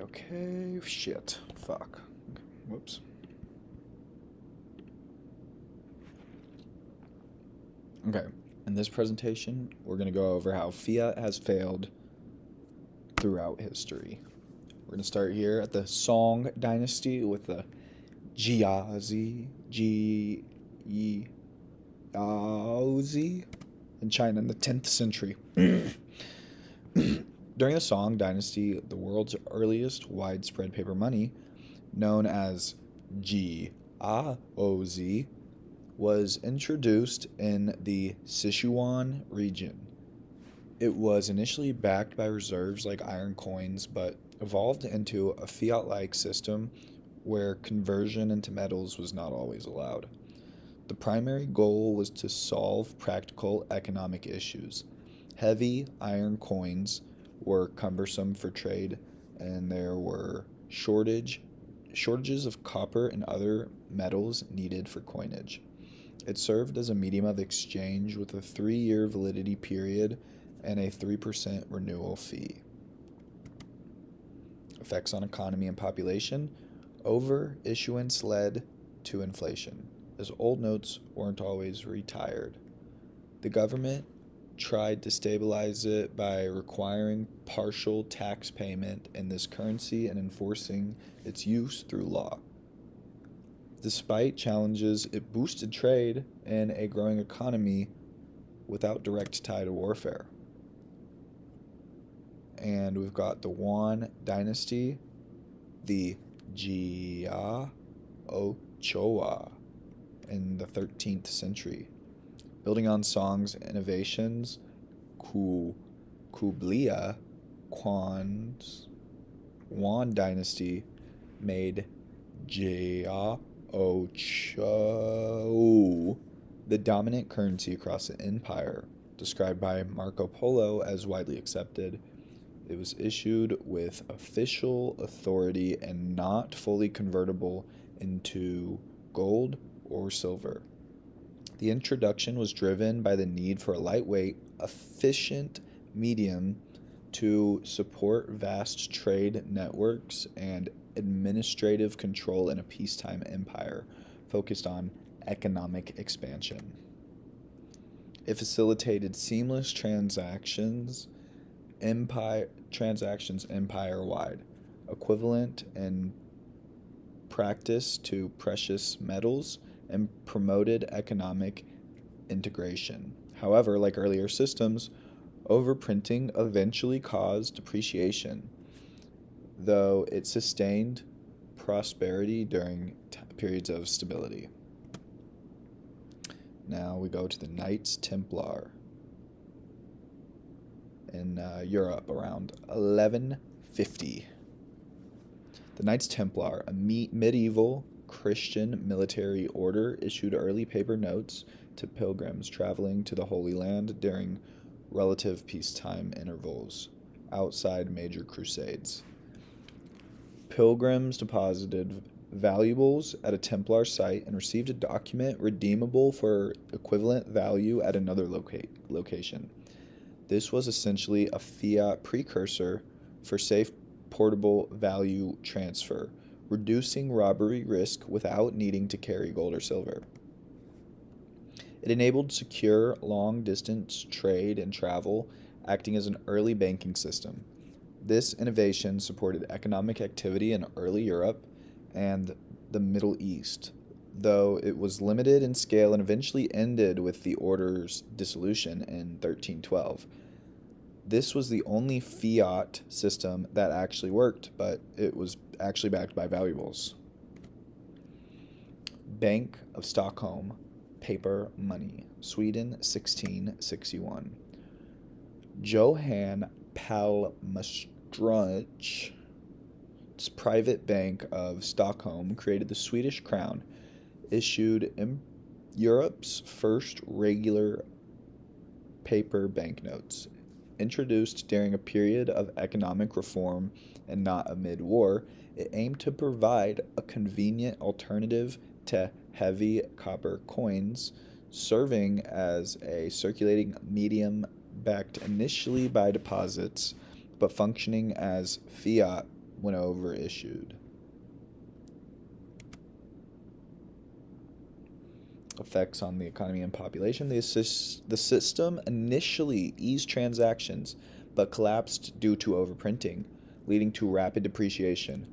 Okay. Shit. Fuck. Whoops. Okay. In this presentation, we're going to go over how fiat has failed throughout history. We're going to start here at the Song Dynasty with the Jiazi, Jiaozi in China in the 10th century. During the Song Dynasty, the world's earliest widespread paper money, known as Jiaozi, was introduced in the Sichuan region. It was initially backed by reserves like iron coins, but evolved into a fiat-like system where conversion into metals was not always allowed. The primary goal was to solve practical economic issues. Heavy iron coins were cumbersome for trade, and there were shortages of copper and other metals needed for coinage. It served as a medium of exchange with a 3-year validity period and a 3% renewal fee. Effects on economy and population. Over-issuance led to inflation, as old notes weren't always retired. The government tried to stabilize it by requiring partial tax payment in this currency and enforcing its use through law. Despite challenges, it boosted trade and a growing economy without direct tie to warfare. And we've got the Yuan dynasty, the Jia Ochoa in the 13th century. Building on Song's innovations, Kublai Khan's Yuan dynasty made Jia Ocho the dominant currency across the empire, described by Marco Polo as widely accepted. It was issued with official authority and not fully convertible into gold or silver. The introduction was driven by the need for a lightweight, efficient medium to support vast trade networks and administrative control in a peacetime empire focused on economic expansion. It facilitated seamless transactions empire-wide, equivalent in practice to precious metals, and promoted economic integration. However, like earlier systems, overprinting eventually caused depreciation, though it sustained prosperity during periods of stability. Now we go to the Knights Templar in Europe around 1150. The Knights Templar, a medieval Christian military order, issued early paper notes to pilgrims traveling to the Holy Land during relative peacetime intervals outside major crusades. Pilgrims deposited valuables at a Templar site and received a document redeemable for equivalent value at another location. This was essentially a fiat precursor for safe portable value transfer, reducing robbery risk without needing to carry gold or silver. It enabled secure long-distance trade and travel, acting as an early banking system. This innovation supported economic activity in early Europe and the Middle East, though it was limited in scale and eventually ended with the order's dissolution in 1312. This was the only fiat system that actually worked, but it was actually backed by valuables. Bank of Stockholm, paper money, Sweden, 1661. Johann Palmeström's private bank of Stockholm created the Swedish crown, issued Europe's first regular paper banknotes. Introduced during a period of economic reform and not amid war, it aimed to provide a convenient alternative to heavy copper coins, serving as a circulating medium backed initially by deposits but functioning as fiat when overissued. Effects on the economy and population. The system initially eased transactions, but collapsed due to overprinting, leading to rapid depreciation.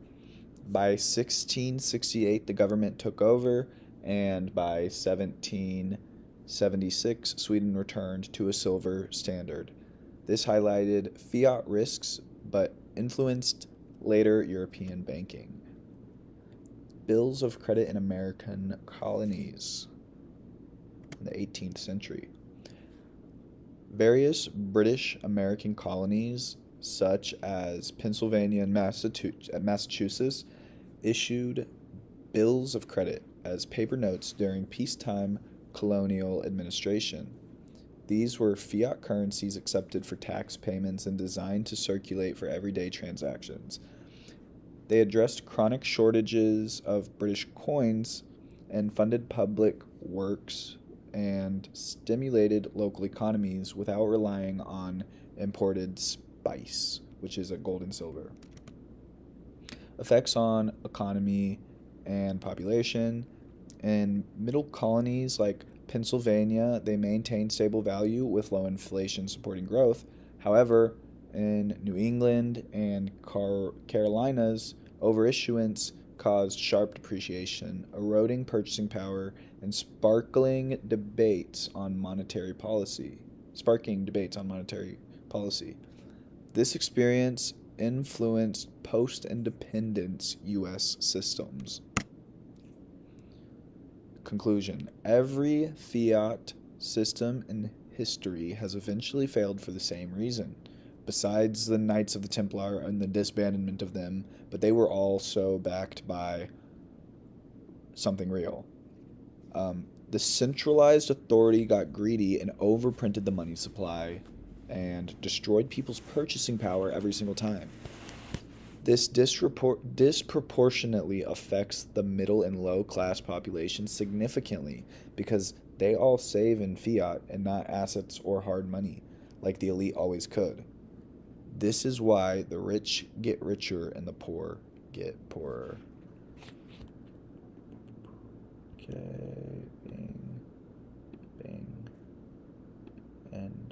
By 1668, the government took over, and by 1776, Sweden returned to a silver standard. This highlighted fiat risks, but influenced later European banking. Bills of credit in American colonies in the 18th century. Various British American colonies, such as Pennsylvania and Massachusetts, issued bills of credit as paper notes during peacetime colonial administration. These were fiat currencies accepted for tax payments and designed to circulate for everyday transactions. They addressed chronic shortages of British coins and funded public works and stimulated local economies without relying on imported spice, which is a gold and silver. Effects on economy and population. In middle colonies like Pennsylvania, they maintained stable value with low inflation supporting growth. However, in New England and Carolinas, overissuance caused sharp depreciation, eroding purchasing power and sparking debates on monetary policy. This experience influenced post-independence U.S. systems. Conclusion. Every fiat system in history has eventually failed for the same reason, besides the Knights of the Templar and the disbandment of them, but they were also backed by something real. The centralized authority got greedy and overprinted the money supply and destroyed people's purchasing power every single time. This disproportionately affects the middle and low class population significantly because they all save in fiat and not assets or hard money, like the elite always could. This is why the rich get richer and the poor get poorer. Okay, bing, and